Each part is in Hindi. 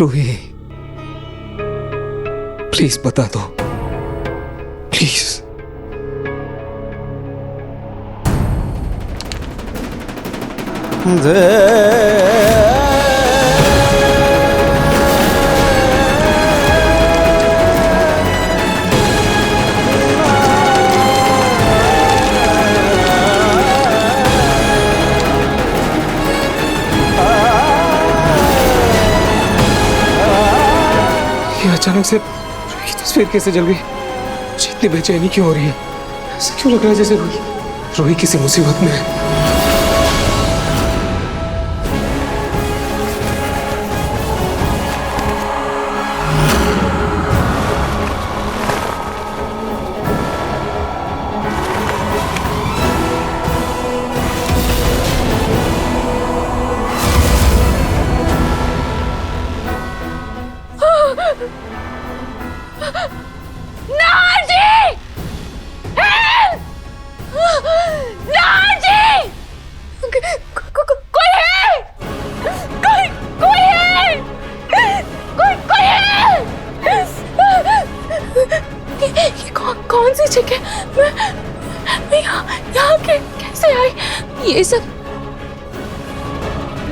रूही, प्लीज बता दो, प्लीज। ये अचानक से रूही की तस्वीर कैसे जल गई? मुझे इतनी बेचैनी क्यों हो रही है? ऐसा क्यों लग रहा है जैसे रूही किसी मुसीबत में है? कौन सी जगह? मैं यहाँ कैसे आई? ये सब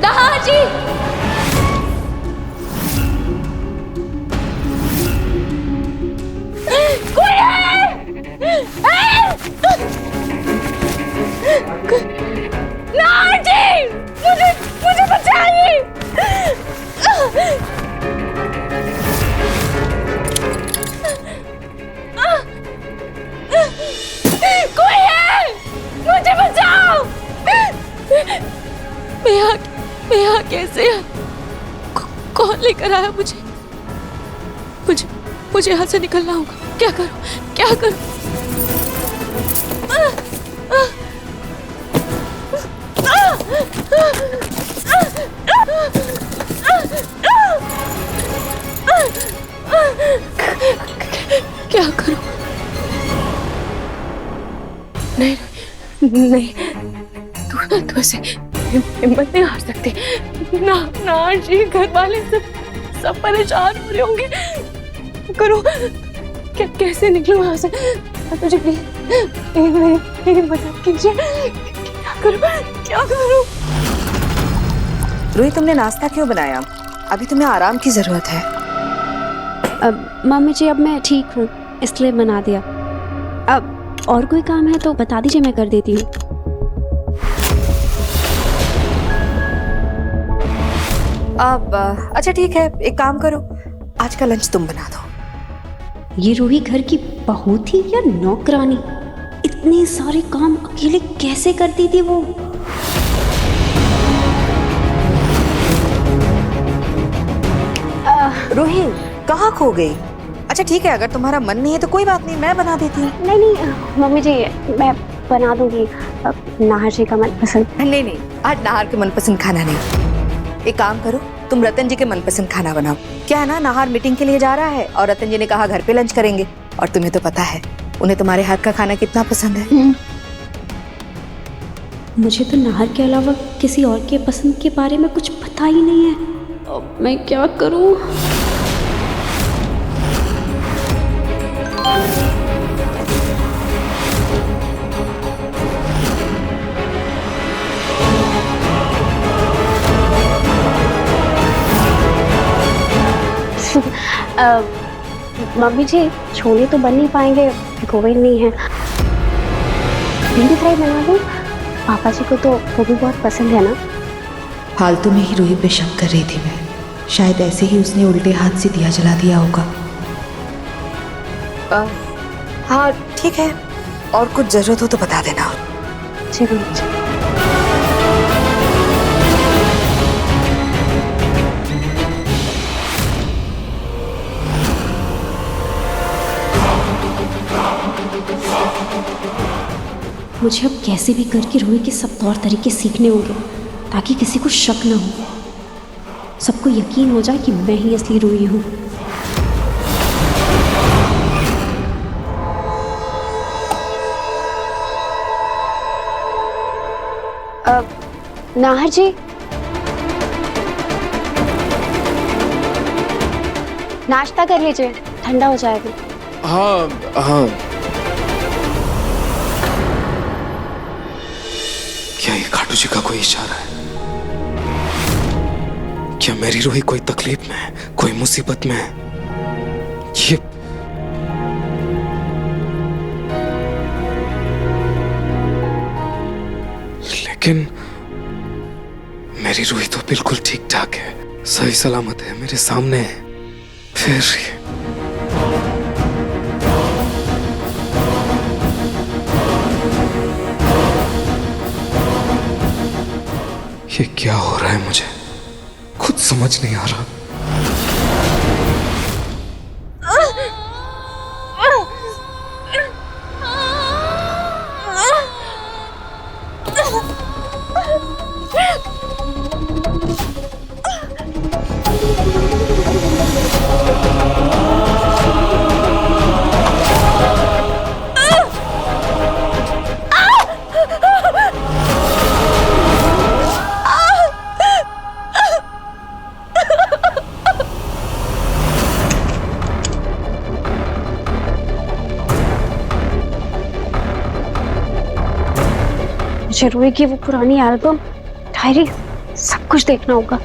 नाहर जी! कोई है? नाहर जी! मुझे बचाइए! कोई है? मुझे बचाओ! मैं यहाँ कैसे? कौन लेकर आया मुझे? मुझे यहाँ से निकलना होगा। क्या करूं? क्या करूं? नहीं, तू ऐसे हिम्मत नहीं हार सकती। नाहर जी, घर वाले सब परेशान हो रहे होंगे। करो, कैसे निकलूं वहां से? मुझे प्लीज मदद कीजिए। क्या करूं? रूही, तुमने नाश्ता क्यों बनाया? अभी तुम्हें आराम की जरूरत है। मम्मी जी, अब मैं ठीक हूँ इसलिए बना दिया। अब और कोई काम है तो बता दीजिए, मैं कर देती हूँ। अब अच्छा ठीक है, एक काम करो, आज का लंच तुम बना दो। ये रूही घर की बहू थी या नौकरानी? इतने सारे काम अकेले कैसे करती थी वो? रूही कहाँ खो गई? अच्छा ठीक है, अगर तुम्हारा मन नहीं है तो कोई बात नहीं, मैं बना देती हूँ। नहीं मम्मी जी, मैं बना दूंगी। नाहर जी का मनपसंद। नहीं, आज नाहर के मनपसंद खाना नहीं। एक काम करो, तुम रतन जी के मनपसंद खाना बनाओ। क्या है ना, नाहर मीटिंग के लिए जा रहा है और रतन जी ने कहा घर पे लंच करेंगे, और तुम्हें तो पता है उन्हें तुम्हारे हाथ का खाना कितना पसंद है। मुझे तो नाहर के अलावा किसी और के पसंद के बारे में कुछ पता ही नहीं है। अब मैं क्या करूं? मम्मी जी, छोले तो बन नहीं पाएंगे, गोभी नहीं है। भिंडी फ्राई बना दूं? पापा जी को तो वो भी बहुत पसंद है ना। फालतू में ही रूही पे शक कर रही थी मैं। शायद ऐसे ही उसने उल्टे हाथ से दिया जला दिया होगा। हाँ ठीक है, और कुछ जरूरत हो तो बता देना। जी मम्मी जी। मुझे अब कैसे भी करके रूही के सब तौर तरीके सीखने होंगे ताकि किसी को शक न हो, सबको यकीन हो जाए कि मैं ही असली रूही हूँ। नाहर जी, नाश्ता कर लीजिए, ठंडा हो जाएगा। हाँ हाँ। क्या ये खाटू जी का कोई इशारा है? क्या मेरी रूही कोई तकलीफ में है, कोई मुसीबत में है? ये लेकिन मेरी रूही तो बिल्कुल ठीक ठाक है, सही सलामत है, मेरे सामने है। फिर ये क्या हो रहा है, मुझे खुद समझ नहीं आ रहा। मुझे रूही की वो पुरानी एल्बम, डायरी, सब कुछ देखना होगा।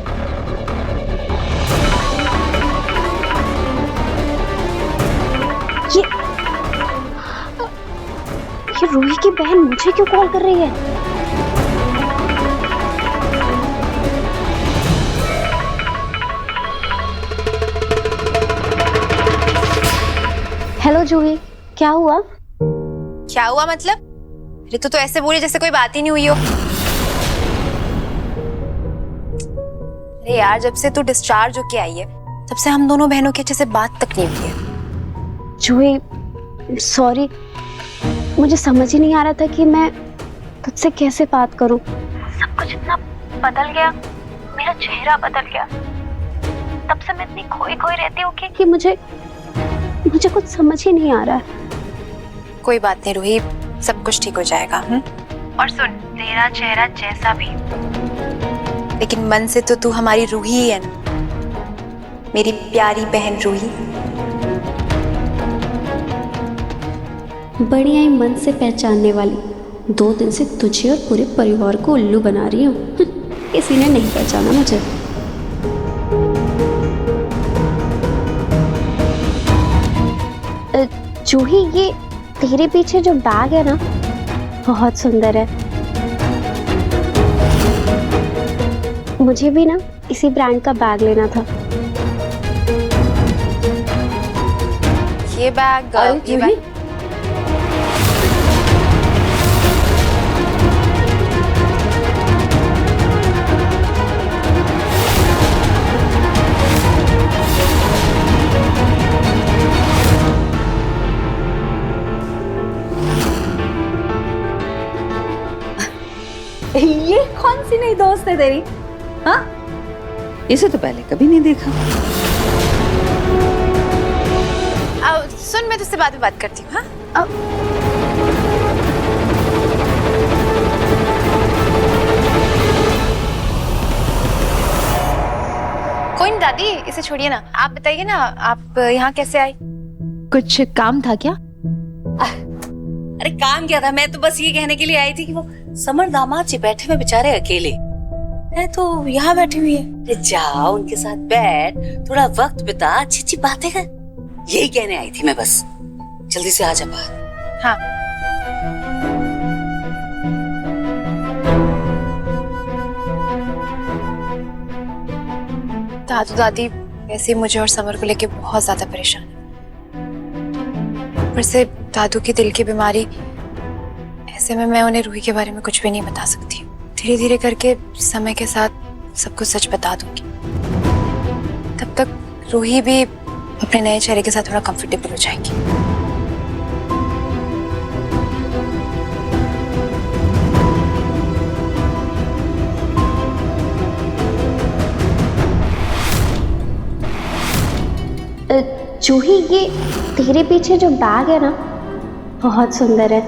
ये रूही की बहन मुझे क्यों कॉल कर रही है? हेलो जूही, क्या हुआ? क्या हुआ मतलब? ऋतु तो ऐसे बोली जैसे कोई बात ही नहीं हुई हो। अरे यार, जब से तू डिस्चार्ज होके आई है तब से हम दोनों बहनों की अच्छे से बात तक नहीं हुई है। जूही सॉरी, मुझे समझ ही नहीं आ रहा था कि मैं तुझसे कैसे बात करूं। सब कुछ इतना बदल गया, मेरा चेहरा बदल गया। तब से मैं इतनी खोई खोई रहती हूँ कि मुझे कुछ समझ ही नहीं आ रहा है। कोई बात नहीं रूही, सब कुछ ठीक हो जाएगा। और सुन, तेरा चेहरा जैसा भी, लेकिन मन से तो तू हमारी रूही ही है ना, मेरी प्यारी बहन रूही। बड़ी आई मन से पहचानने वाली, 2 दिन से तुझे और पूरे परिवार को उल्लू बना रही हूँ। किसी ने नहीं पहचाना मुझे। जूही, ये तेरे पीछे जो बैग है ना, बहुत सुंदर है। मुझे भी ना इसी ब्रांड का बैग लेना था। ये बैग, ये बैग ये कौन सी नई दोस्त है तेरी? हाँ, इसे तो पहले कभी नहीं देखा। सुन, मैं तुझसे बाद में बात करती हूँ। हाँ, कोई नहीं दादी, इसे छोड़िए ना। आप बताइए ना, आप यहाँ कैसे आई? कुछ काम था क्या? अरे काम क्या था, मैं तो बस ये कहने के लिए आई थी कि वो समर दामाद जी बैठे हुए बेचारे अकेले है, तो यहाँ बैठी हुई है। अरे जाओ उनके साथ बैठ, थोड़ा वक्त बिता, अच्छी अच्छी बातें कर। यही कहने आई थी मैं बस। जल्दी से आ जा बाहर। हाँ। दादू दादी वैसे मुझे और समर को लेके बहुत ज्यादा परेशान है। ऊपर से दादू की दिल की बीमारी, ऐसे में मैं उन्हें रूही के बारे में कुछ भी नहीं बता सकती। धीरे धीरे करके समय के साथ सब कुछ सच बता दूंगी। तब तक रूही भी अपने नए चेहरे के साथ थोड़ा कंफर्टेबल हो जाएगी। जूही, ये तेरे पीछे जो बैग है ना, बहुत सुंदर है।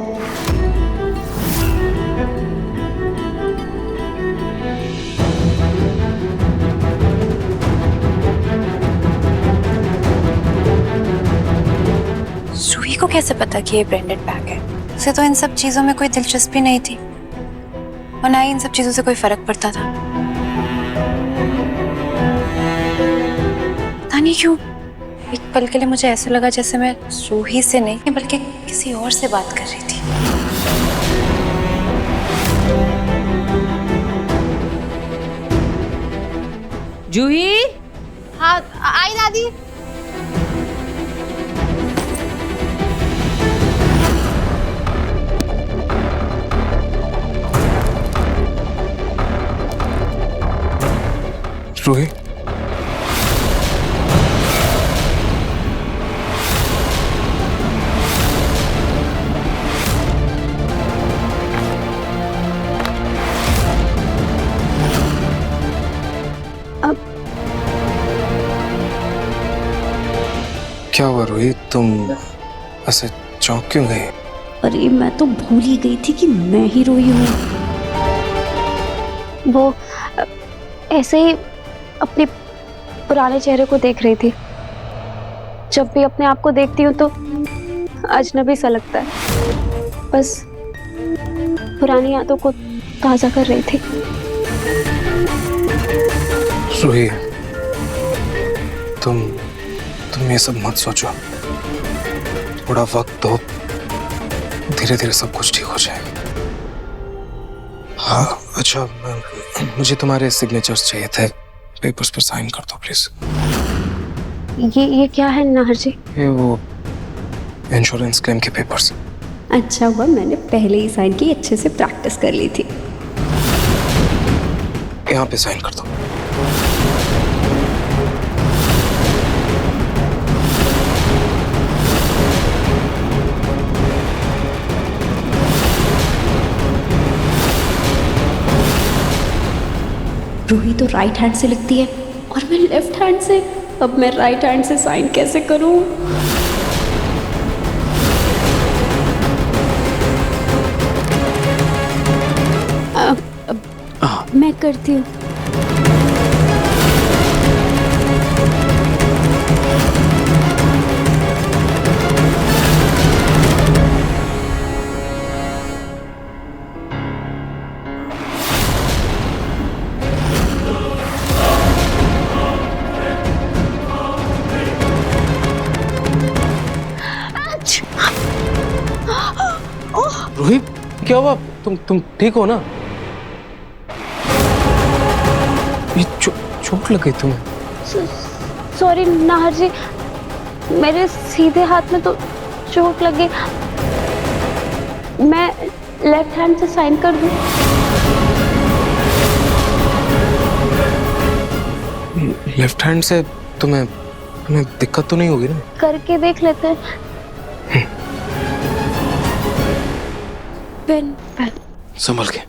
कैसे पता कि ये ब्रांडेड बैग है? उसे तो इन सब चीजों में कोई दिलचस्पी नहीं थी और ना ही इन सब चीजों से कोई फर्क पड़ता था। पता नहीं क्यों एक पल के लिए मुझे ऐसा लगा जैसे मैं रूही से नहीं बल्कि किसी और से बात कर रही थी। जूही, हाँ आई दादी। रूही, क्या हुआ रूही? तुम ऐसे चौंक क्यों गई? अरे मैं तो भूल ही गई थी कि मैं ही रोई हूँ। वो ऐसे ही अपने पुराने चेहरे को देख रही थी। जब भी अपने आप को देखती हूँ तो अजनबी सा लगता है। बस पुरानी यादों को ताजा कर रही थी। रूही, तुम ये सब मत सोचो। थोड़ा वक्त दो, धीरे धीरे सब कुछ ठीक हो जाएगा। हाँ अच्छा, मुझे तुम्हारे सिग्नेचर्स चाहिए थे। पेपर्स पर साइन कर दो प्लीज। ये क्या है नाहर जी? ये वो इंश्योरेंस क्लेम के पेपर्स। अच्छा हुआ मैंने पहले ही साइन की, अच्छे से प्रैक्टिस कर ली थी। यहाँ पे साइन कर दो। रूही तो राइट हैंड से लिखती है और मैं लेफ्ट हैंड से। अब मैं राइट हैंड से साइन कैसे करूं? मैं करती हूँ। रूही, क्या हुआ? तुम ठीक हो ना? ये चोट लग गई तुम्हें? सॉरी नाहर जी, मेरे सीधे हाथ में तो चोट लग गई। मैं लेफ्ट हैंड से साइन कर दूं? लेफ्ट हैंड से तुम्हें दिक्कत तो नहीं होगी ना? करके देख लेते हैं। पेन संभल के।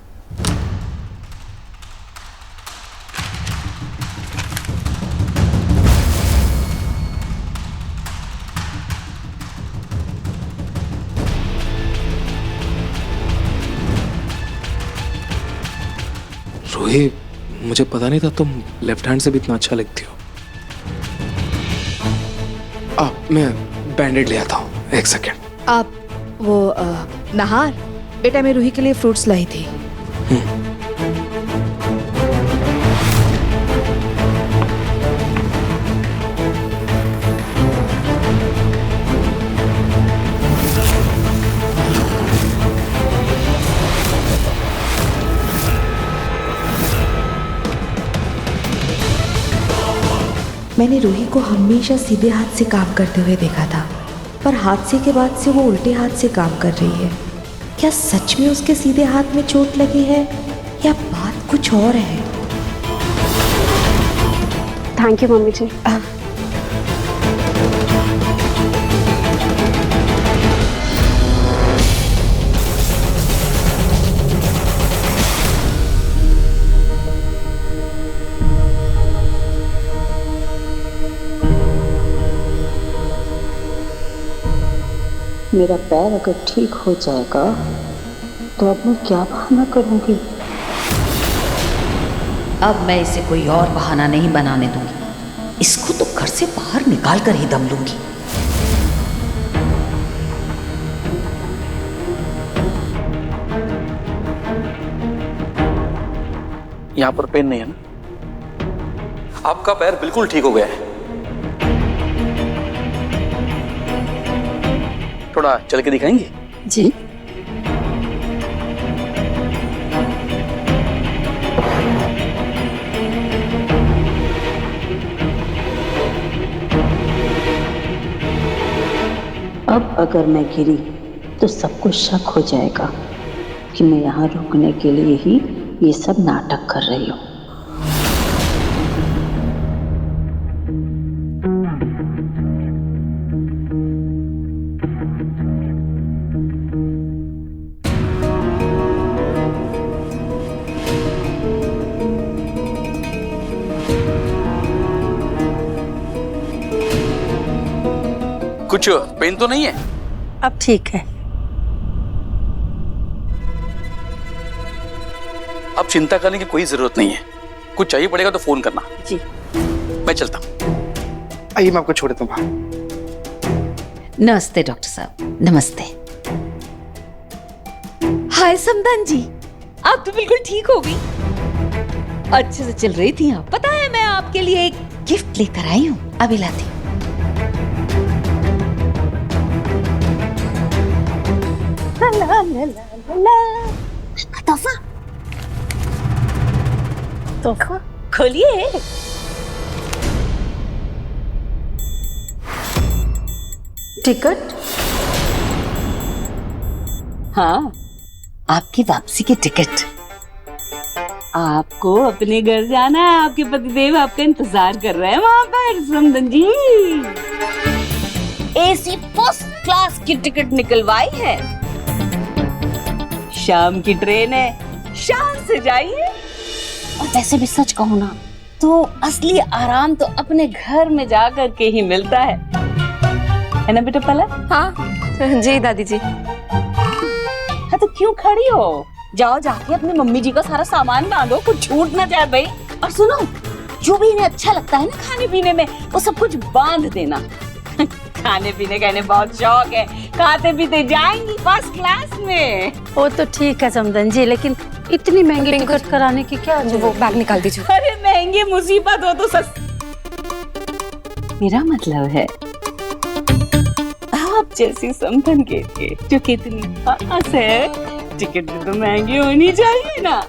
रूही, मुझे पता नहीं था तुम लेफ्ट हैंड से भी इतना अच्छा लिखती हो। मैं बैंडेड ले आता हूँ, एक सेकेंड। आप वो नहार, बेटा मैं रूही के लिए फ्रूट्स लाई थी। मैंने रूही को हमेशा सीधे हाथ से काम करते हुए देखा था, पर हादसे के बाद से वो उल्टे हाथ से काम कर रही है। क्या सच में उसके सीधे हाथ में चोट लगी है या बात कुछ और है? थैंक यू मम्मी जी। मेरा पैर अगर ठीक हो जाएगा तो अब मैं क्या बहाना करूंगी? अब मैं इसे कोई और बहाना नहीं बनाने दूंगी। इसको तो घर से बाहर निकाल कर ही दम लूंगी। यहाँ पर पेन नहीं है ना? आपका पैर बिल्कुल ठीक हो गया है। थोड़ा चल के दिखाएंगे? जी। अब अगर मैं गिरी तो सबको शक हो जाएगा कि मैं यहाँ रुकने के लिए ही ये सब नाटक कर रही हूँ। कुछ पेन तो नहीं है? अब ठीक है। अब चिंता करने की कोई जरूरत नहीं है। कुछ चाहिए पड़ेगा तो फोन करना। जी। मैं चलता हूँ। आइए मैं आपको छोड़ देता हूँ। नमस्ते डॉक्टर साहब। नमस्ते। हाय समदन जी, आप तो बिल्कुल ठीक हो गई। अच्छे से चल रही थी आप। पता है मैं आपके लिए एक गिफ्ट लेकर आई हूँ, अभी लाती हूँ। तोहफा। तोहफा खोलिए। टिकट? हाँ, आपकी वापसी की टिकट। आपको अपने घर जाना है, आपके पतिदेव आपका इंतजार कर रहे हैं वहां पर समदन जी। एसी फर्स्ट क्लास की टिकट निकलवाई है। शाम की ट्रेन है, शाम से जाइए। और वैसे भी सच कहूँ ना तो असली आराम तो अपने घर में जाकर के ही मिलता है ना बेटा पलक? हाँ जी दादी जी। हाँ तो क्यों खड़ी हो? जाओ जाके अपनी मम्मी जी का सारा सामान बांधो, कुछ छूट ना जाए भाई। और सुनो, जो भी इन्हें अच्छा लगता है ना खाने पीने में, वो सब कुछ बांध देना। खाने पीने का इन्हें बहुत शौक है, खाते पीते जाएंगी फर्स्ट क्लास में। वो तो ठीक है समदन जी, लेकिन इतनी महंगी टिकट कराने की क्या जरूरत? वो बैग निकाल दीजिए। अरे महंगी मुसीबत हो तो मेरा मतलब है आप जैसी समदन के लिए जो कितनी खास है, टिकट भी तो महंगी होनी चाहिए ना।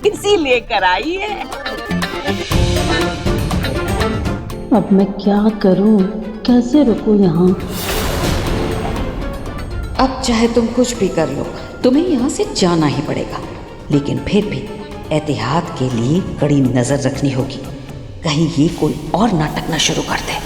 इसीलिए कराई है। अब मैं क्या करूं, कैसे रुकूं यहाँ? अब चाहे तुम कुछ भी कर लो, तुम्हें यहाँ से जाना ही पड़ेगा। लेकिन फिर भी एहतियात के लिए कड़ी नजर रखनी होगी, कहीं ये कोई और नाटक ना शुरू कर दे।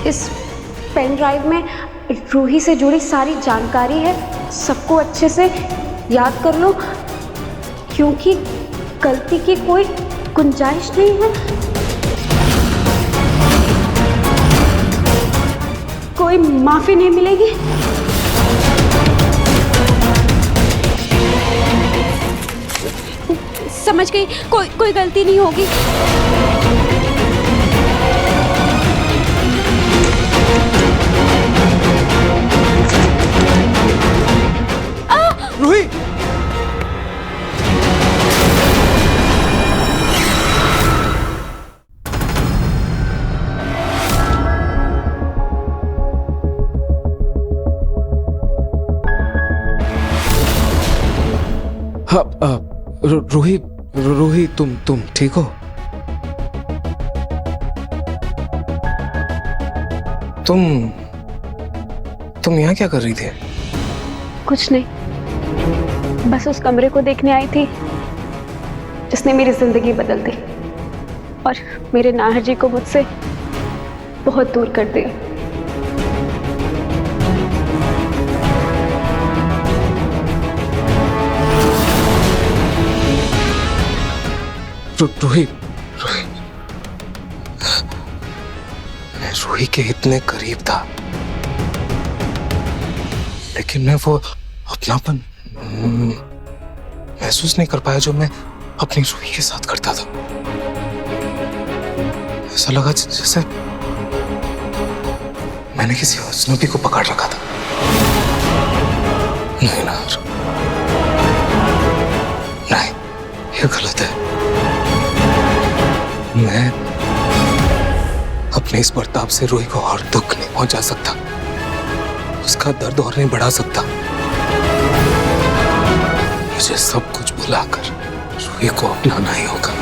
इस पेन ड्राइव में रूही से जुड़ी सारी जानकारी है, सबको अच्छे से याद कर लो, क्योंकि गलती की कोई गुंजाइश नहीं है। कोई माफी नहीं मिलेगी। समझ गई, कोई गलती नहीं होगी। रूही हाँ रूही रूही तुम ठीक हो? तुम यहाँ क्या कर रही थी? कुछ नहीं, बस उस कमरे को देखने आई थी जिसने मेरी जिंदगी बदल दी और मेरे नाहर जी को मुझसे बहुत दूर कर दिया। रूही मैं रूही के इतने करीब था, लेकिन मैं वो अपनापन महसूस नहीं कर पाया जो मैं अपनी रूही के साथ करता था। ऐसा लगा जैसे मैंने किसी अजनबी को पकड़ रखा था। नहीं नाहर, नहीं, ये गलत है। मैं अपने इस बर्ताव से रूही को और दुख नहीं पहुंचा सकता, उसका दर्द और नहीं बढ़ा सकता। मुझे सब कुछ भुलाकर रूही को अपनाना ही होगा।